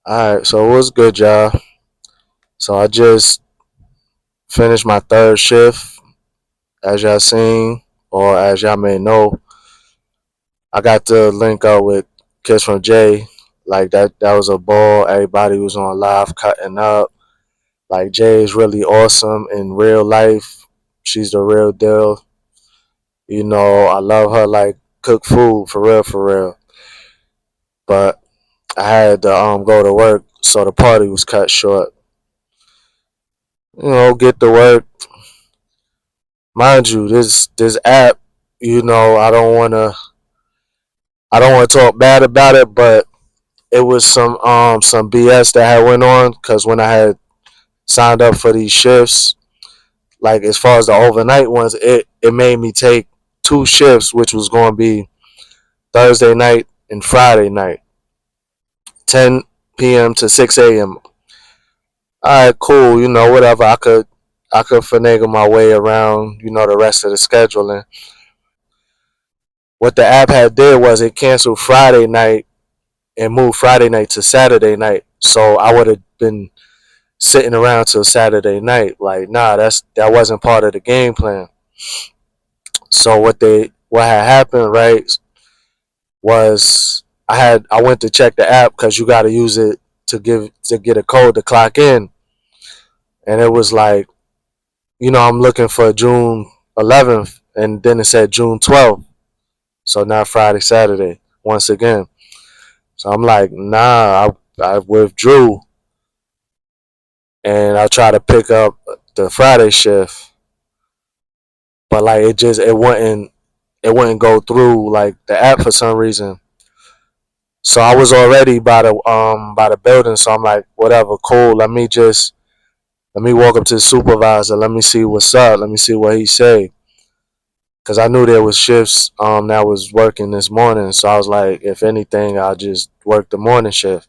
Alright, so what's good, y'all? So I just finished my third shift, as y'all seen, or as y'all may know. I got to link up with Kids from Jay. Like that was a ball. Everybody was on live cutting up. Like Jay is really awesome in real life. She's the real deal. I love her like cook food for real. But I had to go to work, so the party was cut short. Get to work. Mind you, this app, I don't wanna talk bad about it, but it was some BS that had went on because when I had signed up for these shifts, like as far as the overnight ones, it made me take two shifts, which was going to be Thursday night and Friday night, 10 p.m. to 6 a.m. All right, cool. Whatever. I could finagle my way around. The rest of the scheduling. What the app had did was it canceled Friday night and moved Friday night to Saturday night. So I would have been sitting around till Saturday night. Like, nah, that wasn't part of the game plan. So what had happened, right, was I went to check the app because you got to use it to get a code to clock in, and it was like, I'm looking for June 11th, and then it said June 12th. So now Friday, Saturday, once again. So I'm like, nah, I withdrew, and I try to pick up the Friday shift, but like it wouldn't go through like the app for some reason. So I was already by the building, so I'm like, whatever, cool. Let me walk up to the supervisor. Let me see what's up. Let me see what he say. Cause I knew there was shifts that was working this morning, so I was like, if anything, I'll just work the morning shift.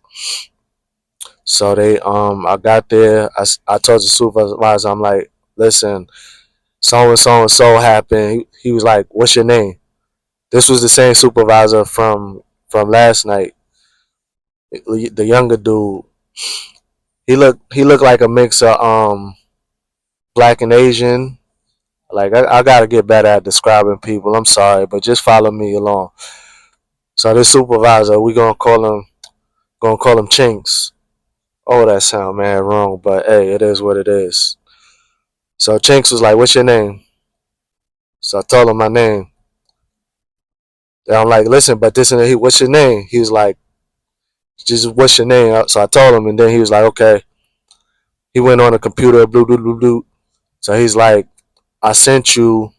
So I got there. I told the supervisor, I'm like, listen, so and so happened. He was like, what's your name? This was the same supervisor from last night. The younger dude. He looked like a mix of black and Asian. Like I gotta get better at describing people. I'm sorry, but just follow me along. So this supervisor, we gonna call him Chinks. Oh, that sound man wrong, but hey, it is what it is. So Chinks was like, "What's your name?" So I told him my name. And I'm like, "Listen, but this and that, what's your name?" He was like, "Just what's your name?" So I told him, and then he was like, "Okay." He went on the computer, blue, blue, blue, blue. So he's like, "I sent you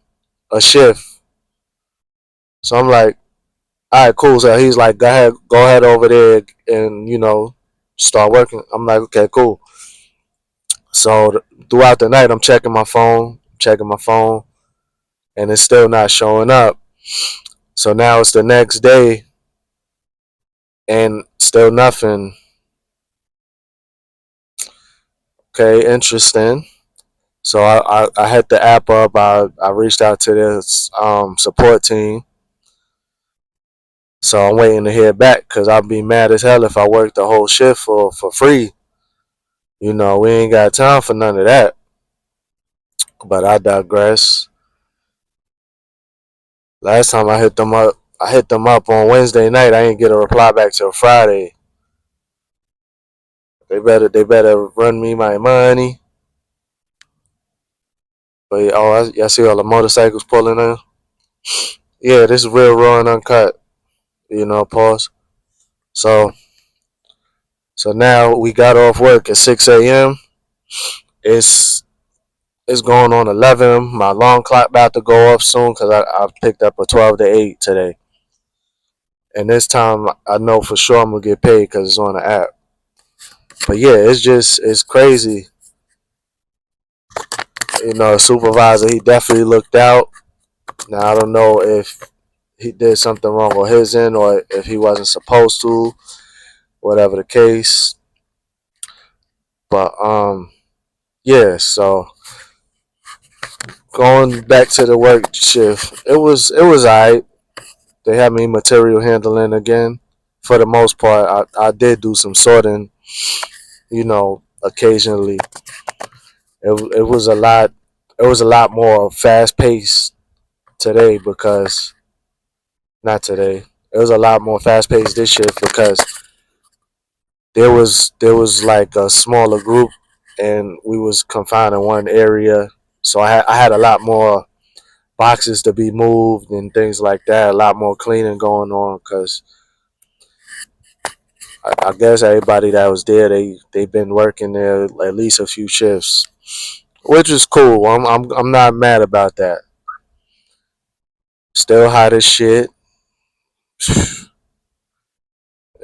a shift." So I'm like, "All right, cool." So he's like, go ahead over there and start working. I'm like, "Okay, cool." So throughout the night, I'm checking my phone, and it's still not showing up. So now it's the next day, and still nothing. Okay, interesting. So I hit the app up. I reached out to this support team. So I'm waiting to hear back because I'll be mad as hell if I work the whole shift for free. We ain't got time for none of that. But I digress. Last time I hit them up on Wednesday night. I didn't get a reply back till Friday. They better run me my money. But y'all see all the motorcycles pulling in. Yeah, this is real raw and uncut. Pause. So so now we got off work at 6 a.m. It's it's going on 11. My alarm clock about to go off soon because I picked up a 12 to 8 today. And this time I know for sure I'm gonna get paid because it's on the app. But yeah, it's crazy. Supervisor, he definitely looked out. Now I don't know if he did something wrong on his end or if he wasn't supposed to, whatever the case. But yeah, so going back to the work shift, it was alright. They had me material handling again. For the most part, I did do some sorting occasionally. It was a lot. It was a lot more fast paced today because not today. It was a lot more fast paced this shift because there was like a smaller group and we was confined in one area. So I had a lot more boxes to be moved and things like that. A lot more cleaning going on because I guess everybody that was there they been working there at least a few shifts, which is cool. I'm not mad about that. Still hot as shit,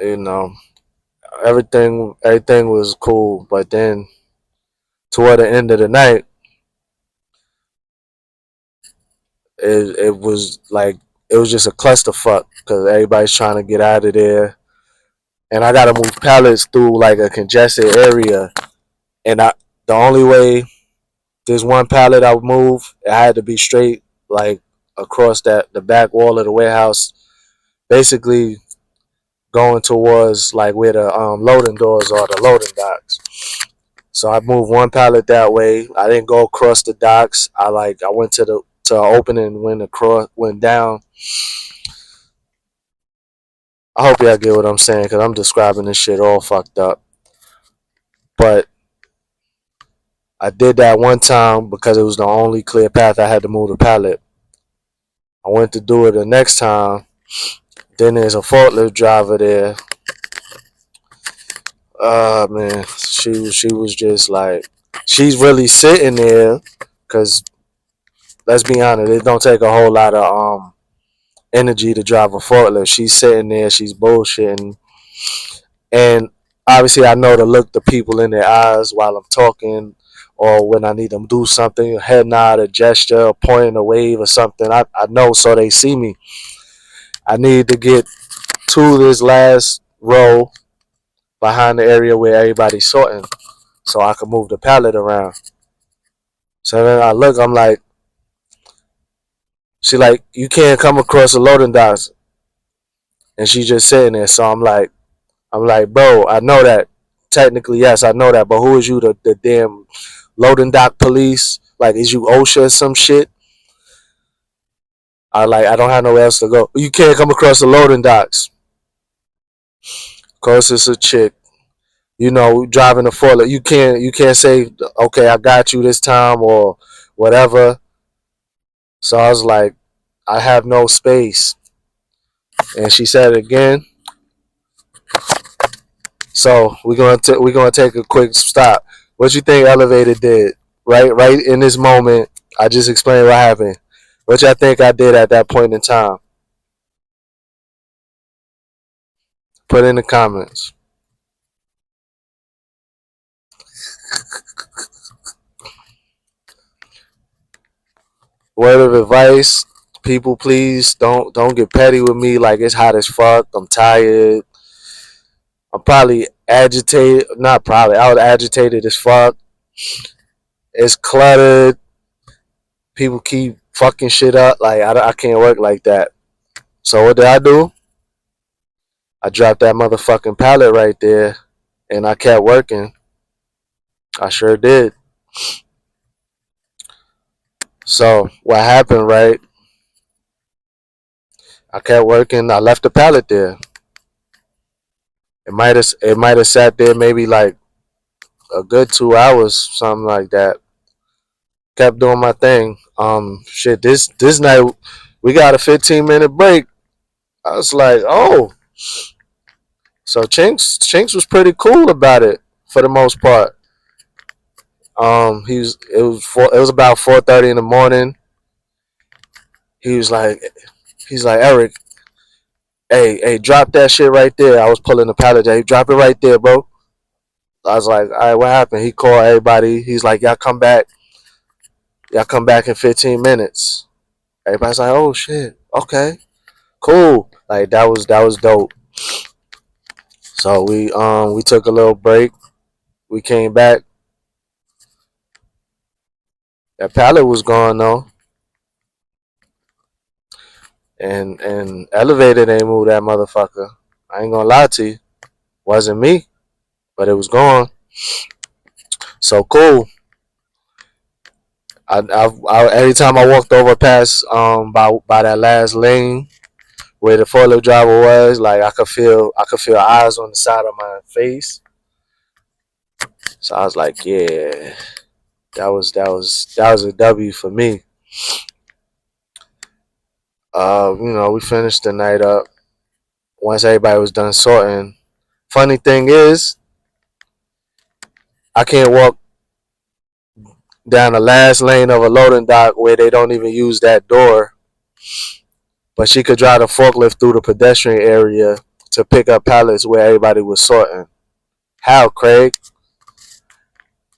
you know. Everything was cool, but then toward the end of the night, it was like it was just a clusterfuck because everybody's trying to get out of there, and I gotta move pallets through like a congested area, and the only way there's one pallet I would move, it had to be straight like across that the back wall of the warehouse, basically going towards like where the loading doors are, the loading docks. So I moved one pallet that way. I didn't go across the docks. I went to an opening, went down. I hope y'all get what I'm saying because I'm describing this shit all fucked up. But I did that one time because it was the only clear path I had to move the pallet. I went to do it the next time. Then there's a forklift driver there. Man, she was just like she's really sitting there because let's be honest, it don't take a whole lot of energy to drive a forklift. She's sitting there, she's bullshitting, and obviously I know to look the people in their eyes while I'm talking, or when I need them to do something, a head nod, a gesture, a point, a wave, or something. I know so they see me. I need to get to this last row behind the area where everybody's sorting, so I can move the pallet around. So then I look, I'm like, she like, you can't come across the loading docks, and she just sitting there. So I'm like, bro, I know that. Technically, yes, I know that. But who is you, the damn loading dock police? Like, is you OSHA or some shit? I don't have nowhere else to go. You can't come across the loading docks. Of course, it's a chick. Driving a forklift. You can't say, okay, I got you this time or whatever. So I was like, I have no space. And she said it again. So we're gonna take a quick stop. What you think Elevator did? Right in this moment, I just explained what happened. What y'all think I did at that point in time? Put in the comments. Word of advice, people, please don't get petty with me. Like it's hot as fuck. I'm tired. I'm probably agitated. Not probably. I was agitated as fuck. It's cluttered. People keep fucking shit up. Like I can't work like that. So what did I do? I dropped that motherfucking pallet right there, and I kept working. I sure did. So what happened, right? I kept working. I left the pallet there. It might have sat there maybe like a good 2 hours, something like that. Kept doing my thing. Shit. This night we got a 15-minute break. I was like, oh, so Chinks was pretty cool about it for the most part. It was about 4:30 in the morning. He was like, Eric, hey, drop that shit right there. I was pulling the pallet. Hey, drop it right there, bro. I was like, all right, what happened? He called everybody. He's like, y'all come back. Y'all come back in 15 minutes. Everybody's like, oh shit, okay, cool. Like that was dope. So we took a little break. We came back. That pallet was gone though, and elevator ain't moved that motherfucker. I ain't gonna lie to you, wasn't me. but it was gone. So cool. Every time I walked over past by that last lane where the 4 wheel driver was, like I could feel eyes on the side of my face. So I was like, yeah, that was a W for me. We finished the night up once everybody was done sorting. Funny thing is, I can't walk down the last lane of a loading dock where they don't even use that door, but she could drive the forklift through the pedestrian area to pick up pallets where everybody was sorting. How, Craig?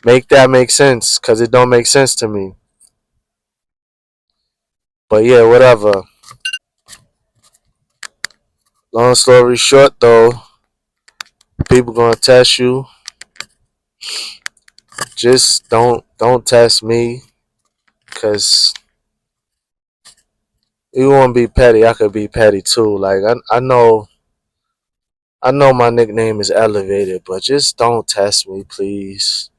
Make that make sense, cause it don't make sense to me. But yeah, whatever. Long story short, though, people gonna test you. Just don't test me, cause you want to be petty. I could be petty too. Like I know my nickname is elevated, but just don't test me, please.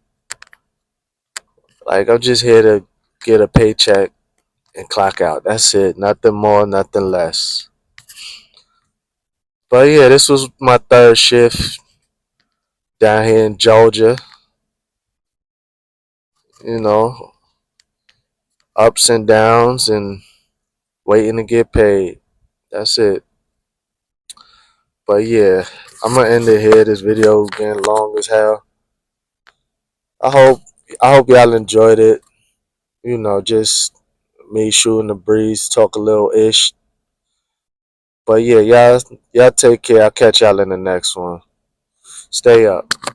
Like I'm just here to get a paycheck and clock out. That's it. Nothing more, nothing less. But yeah, this was my third shift down here in Georgia. You know, ups and downs and waiting to get paid. That's it. But yeah, I'm gonna end it here. This video is getting long as hell. I hope I hope y'all enjoyed it. Just me shooting the breeze, talk a little ish. But yeah, y'all take care. I'll catch y'all in the next one. Stay up.